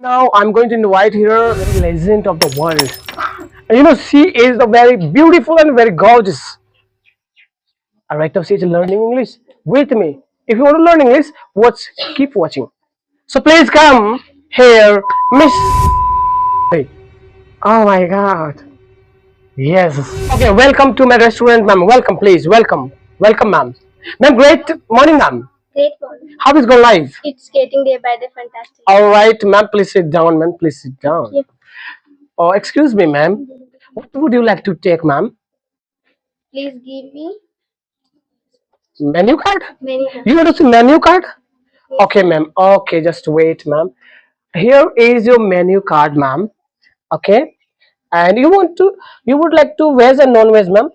Now I'm going to invite here the legend of the world. And she is the very beautiful and very gorgeous. Alright, now she's learning English with me. If you want to learn English, keep watching. So please come here, Miss. Oh my God. Yes. Okay, welcome to my restaurant, ma'am. Welcome, please. Welcome. Welcome, ma'am. Ma'am, great morning, ma'am. Great morning. How is going life? It's getting day by day fantastic. All right, ma'am. Please sit down, ma'am. Please sit down. Yep. Oh, excuse me, ma'am. What would you like to take, ma'am? Please give me Menu card? menu. You want to see menu card? Yes. Okay, ma'am. Okay, just wait, ma'am. Here is your menu card, ma'am. Okay. And you would like to veg and non-veg, ma'am?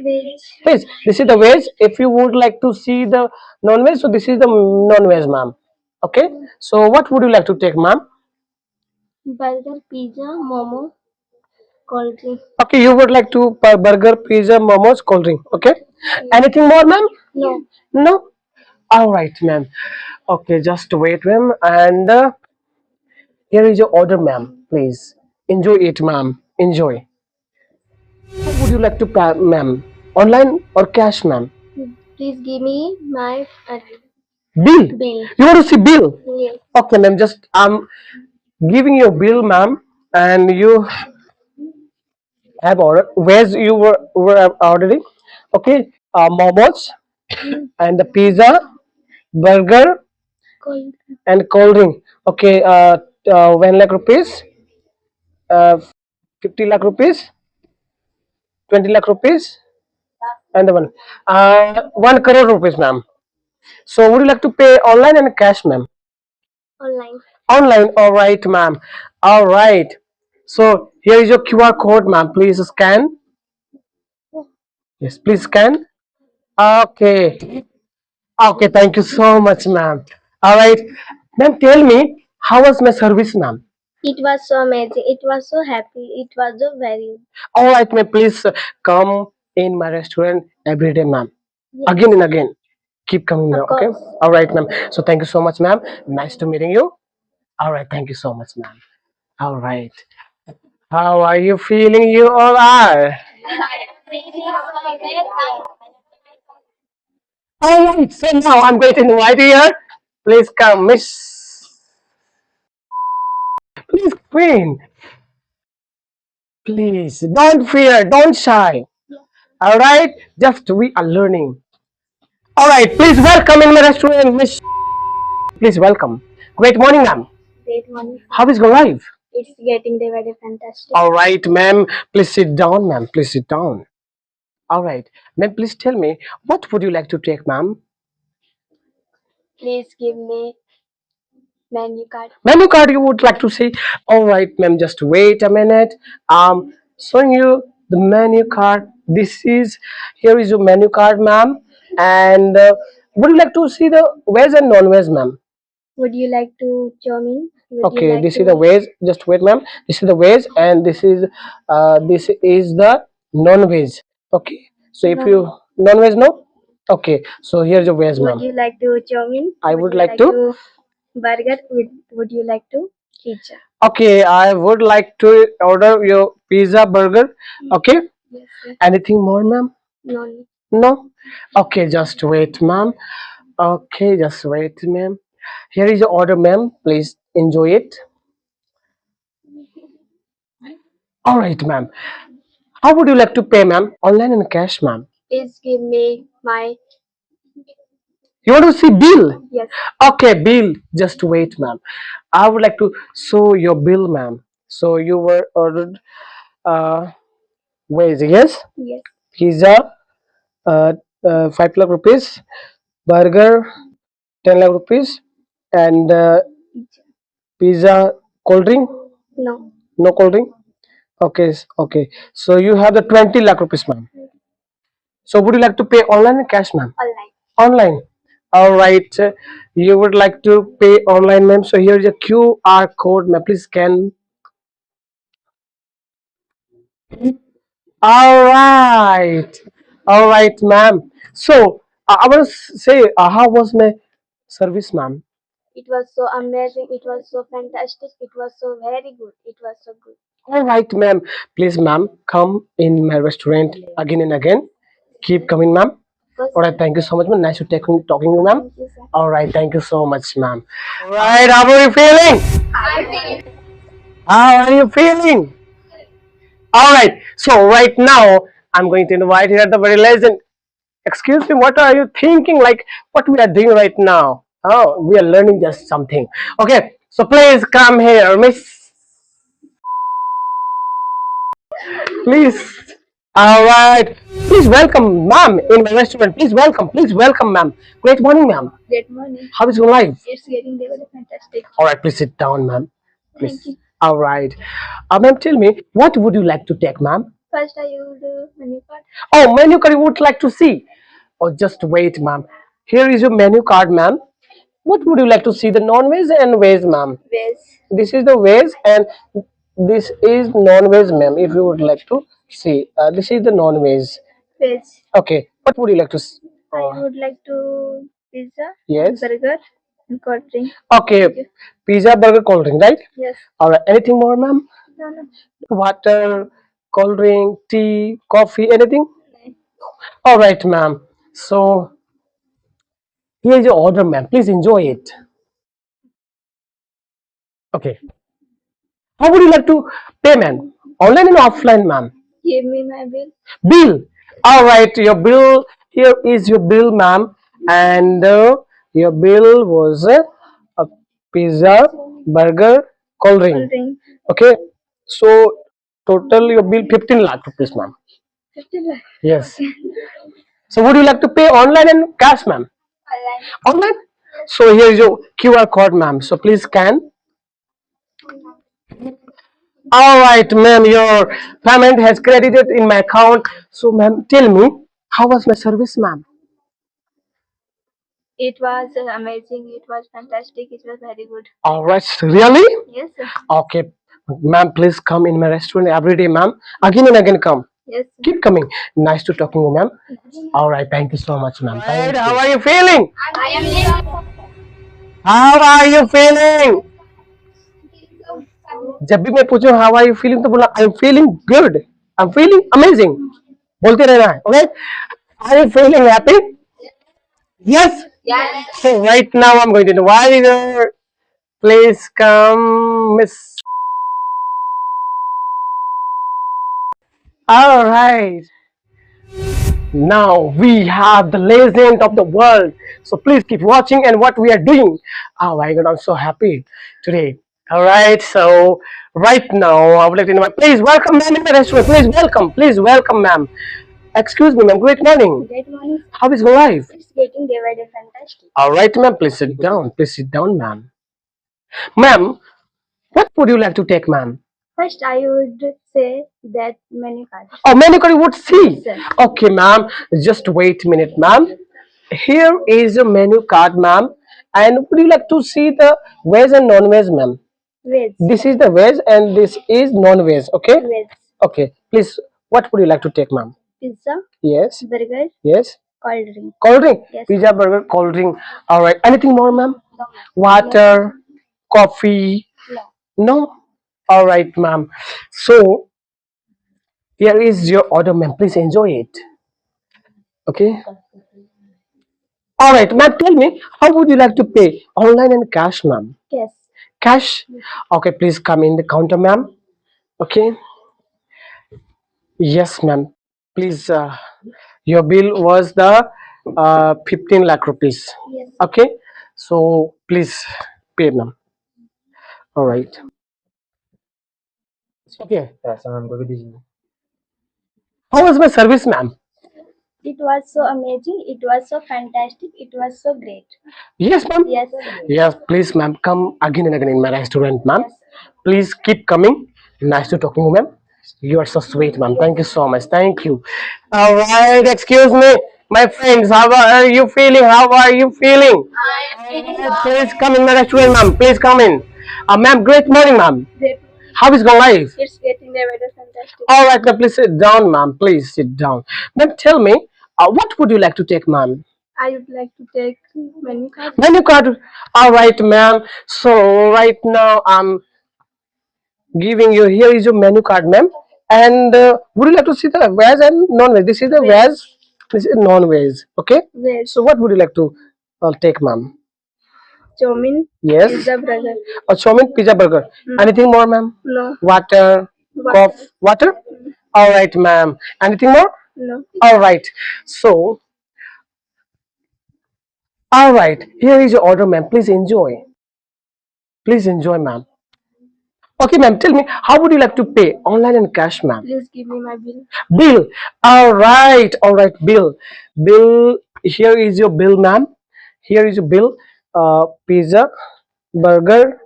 Veg. Please, this is the veg. If you would like to see the non-veg, so this is the non-veg, ma'am. Okay. So what would you like to take, ma'am? Burger, pizza, momo, cold drink. Okay, you would like to burger, pizza, momos, cold drink. Okay. Anything more, ma'am? No. No. All right, ma'am. Okay, just wait, ma'am. And here is your order, ma'am. Please enjoy it, ma'am. Enjoy. How would you like to pay, ma'am? Online or cash, ma'am? Please give me my Bill. bill. You want to see bill? Yes. Okay, ma'am. Just giving your bill, ma'am, and you have order. Where's you were ordering? Okay, momos and the pizza, burger, Cold. and cold drink. Okay, 1 lakh rupees, uh, 50 lakh rupees, 20 lakh rupees, and the 1 crore rupees, ma'am. So, would you like to pay online and cash, ma'am? Online. Online, all right, ma'am. All right. So, here is your QR code, ma'am. Please scan. Yes, please scan. Okay. Okay, thank you so much, ma'am. All right. Ma'am, tell me, how was my service, ma'am? It was so amazing. It was so happy. It was so very. All right, ma'am, please come in my restaurant every day, ma'am. Yes. Again and again. Keep coming now, Of okay? course. All right, ma'am. So thank you so much, ma'am. Nice to meeting you. All right, thank you so much, ma'am. All right. How are you feeling? You all are. All right. So now I'm going to invite you here. Please come, Miss. Please, Queen. Please, don't fear, don't shy. All right. Just we are learning. All right. Please welcome in my restaurant, Miss. Please welcome. Great morning, ma'am. Great morning. How is your life? It's getting day by day fantastic. All right, ma'am. Please sit down, ma'am. Please sit down. All right, ma'am. Please tell me what would you like to take, ma'am? Please give me menu card. Menu card you would like to see? All right, ma'am. Just wait a minute. Showing you the menu card. Here is your menu card, ma'am. And would you like to see the veg and non-veg, ma'am? Would you like to chow mein? Would you Okay, like this to is the veg. Just wait, ma'am. This is the veg, and this is the non-veg. Okay, so if you non-veg, no. Okay, so here's your veg, Would ma'am. you like to chow mein? I would you like to. burger? Would you like to pizza? Okay, I would like to order your pizza, burger. Okay, Yes, yes. anything more, ma'am? No. No. Okay, just wait, ma'am. Okay, just wait, ma'am. Here is your order, ma'am. Please enjoy it. All right, ma'am. How would you like to pay, ma'am? Online and cash, ma'am? Please give me my You want to see bill? yes. Okay, bill. Just wait, ma'am. I would like to show your bill, ma'am. So you were ordered wait, yes? Yes. Pizza, 5 lakh rupees, burger, 10 lakh rupees, and pizza, cold drink, No. no cold drink. Okay, okay. So you have the 20 lakh rupees, ma'am. So would you like to pay online or cash, ma'am? Online. Online. All right. You would like to pay online, ma'am. So here is a QR code, ma'am. Please scan. All right. All right, ma'am. So I want to say, how was my service, ma'am? It was so amazing. It was so fantastic. It was so very good. It was so good. All right, ma'am. Please, ma'am, come in my restaurant again and again. Keep coming, ma'am. All right, thank you so much, ma'am. Nice to talking to you, ma'am. Thank you, sir. All right, thank you so much, ma'am. All right, how are you feeling? How are you feeling? All right, so right now I'm going to invite here the very legend. Excuse me, what are you thinking? Like what we are doing right now? Oh, we are learning just something. Okay, so please come here, Miss. Please. All right. Please welcome, ma'am, in my restaurant. Please welcome, ma'am. Great morning, ma'am. Great morning. How is your life? It's getting very fantastic. All right, please sit down, ma'am. Thank Please. you. All right. Ma'am, tell me, what would you like to take, ma'am? First, I will do menu card. Oh, menu card you would like to see. Oh, just wait, ma'am. Here is your menu card, ma'am. What would you like to see? The non-veg and veg, ma'am. Veg. This is the veg and this is non-veg, ma'am. If you would like to see, this is the non-veg. Veg. Okay. What would you like to see? I would like to pizza, Yes. burger, and cold drink. Okay. Pizza, burger, cold drink, right? Yes. All right. Anything more, ma'am? No, no. Water, cold drink, tea, coffee, anything? No. All right, ma'am. So here's your order, ma'am. Please enjoy it. Okay. How would you like to pay, ma'am? Online and offline, ma'am? Give me my bill. Bill. All right, your bill. Here is your bill, ma'am. And your bill was a pizza, burger, cold Cold drink. drink. Okay. So total your bill 15 lakh rupees, ma'am. 50 lakh. Yes. So would you like to pay online and cash, ma'am? Online. Online. So here is your QR code, ma'am. So please scan. All right, ma'am. Your payment has credited in my account. So, ma'am, tell me, how was my service, ma'am? It was amazing. It was fantastic. It was very good. All right, really? Yes, sir. Okay, ma'am, please come in my restaurant every day, ma'am. Again and again, come. Yes, sir. Keep coming. Nice to talking to you, ma'am. All right, thank you so much, ma'am. Thank you. How are you feeling? I am How are you feeling? जब भी मैं पूछूं how are you feeling तो बोला I am feeling good I am feeling amazing बोलते रहना है okay are you feeling happy yes Yes. so right now I'm going to invite her. Please come, Miss. All right. Now we have the legend of the world. So please keep watching and what we are doing. Oh my God, I'm so happy today. All right. So right now I would like to invite. Please welcome, ma'am, in the restaurant. Please welcome. Please welcome, ma'am. Excuse me, ma'am. Great morning. Great morning. How is your life? It's getting day by day fantastic. All right, ma'am. Please sit down. Please sit down, ma'am. Ma'am, what would you like to take, ma'am? First, I would say that menu card. Oh, menu card you would see. Yes, sir. Okay, ma'am. Just wait a minute, ma'am. Here is a menu card, ma'am. And would you like to see the veg and non-veg, ma'am? Veg. This is the veg and this is non-veg. Okay. Veg. Okay. Please, what would you like to take, ma'am? Pizza, Yes. burger, Yes. cold drink. Cold drink. Yes. Pizza, burger, cold drink. All right. Anything more, ma'am? No. Water, coffee. No. No. All right, ma'am. So here is your order, ma'am. Please enjoy it. Okay. All right, ma'am. Tell me, how would you like to pay? Online and cash, ma'am? Yes. Cash. Okay, please come in the counter, ma'am. Okay. Yes, ma'am. Please. Your bill was the 15 lakh rupees. Yes. Okay. So please pay, ma'am. All right. Okay. How was my service, ma'am? It was so amazing. It was so fantastic. It was so great. Yes, ma'am. Yes. Yes, please, ma'am, come again and again in my restaurant, ma'am. Yes. Please keep coming. Nice to talking to you, ma'am. You are so sweet, ma'am. Thank you so much. Thank you. All right, excuse me, my friends. How are you feeling? How are you feeling? Please come in my restaurant, ma'am. Please come in. Ma'am, great morning, ma'am. Great. How is your life? It's getting day by day fantastic. All right, now please sit down, ma'am. Please sit down. Ma'am, tell me, what would you like to take, ma'am? I would like to take menu card. Menu card. All right, ma'am. So right now I'm giving you, here is your menu card, ma'am. And would you like to see the veg and non-veg? This is the veg. This is non-veg. Okay. Veg. So what would you like to take, ma'am? Chowmin. Yes. Pizza burger. A chowmin, pizza, burger. Anything more, ma'am? No. Water, Water. water. All right, ma'am. Anything more? No. All right. So, all right. Here is your order, ma'am. Please enjoy. Please enjoy, ma'am. Okay, ma'am. Tell me, how would you like to pay? Online and cash, ma'am? Please give me my bill. Bill. All right. All right. Bill. Bill. Here is your bill, ma'am. Here is your bill. Pizza, burger,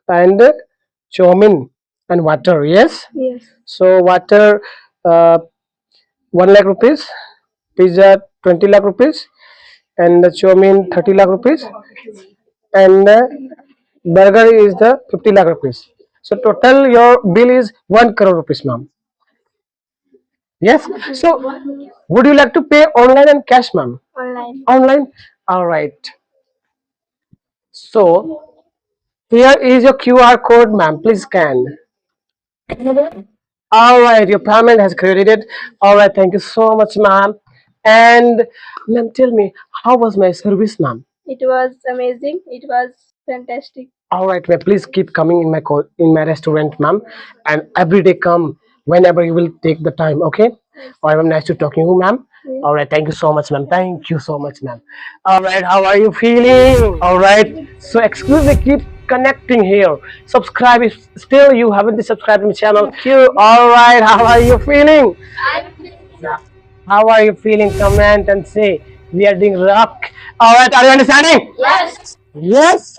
and chowmin and water. Yes. Yes. So water, uh, 1 lakh rupees. Pizza, 20 lakh rupees. And the chowmin, 30 lakh rupees. And burger is the 50 lakh rupees. So total your bill is 1 crore rupees, ma'am. Yes. So would you like to pay online and cash, ma'am? Online. Online. All right. So here is your QR code, ma'am. Please scan. All right, your payment has credited. All right, thank you so much, ma'am. And ma'am, tell me, how was my service, ma'am? It was amazing. It was fantastic. All right, ma'am, please keep coming in in my restaurant, ma'am, and every day come whenever you will take the time. Okay. All right, ma'am, nice to talking to you, ma'am. Yes. All right, thank you so much, ma'am. Thank you so much, ma'am. All right, how are you feeling? All right, so excuse me, keep connecting here. Subscribe if still you haven't subscribed to my channel. Thank you. All right, how are you feeling? How are you feeling? Comment and say we are doing rock. All right, are you understanding? Yes. Yes.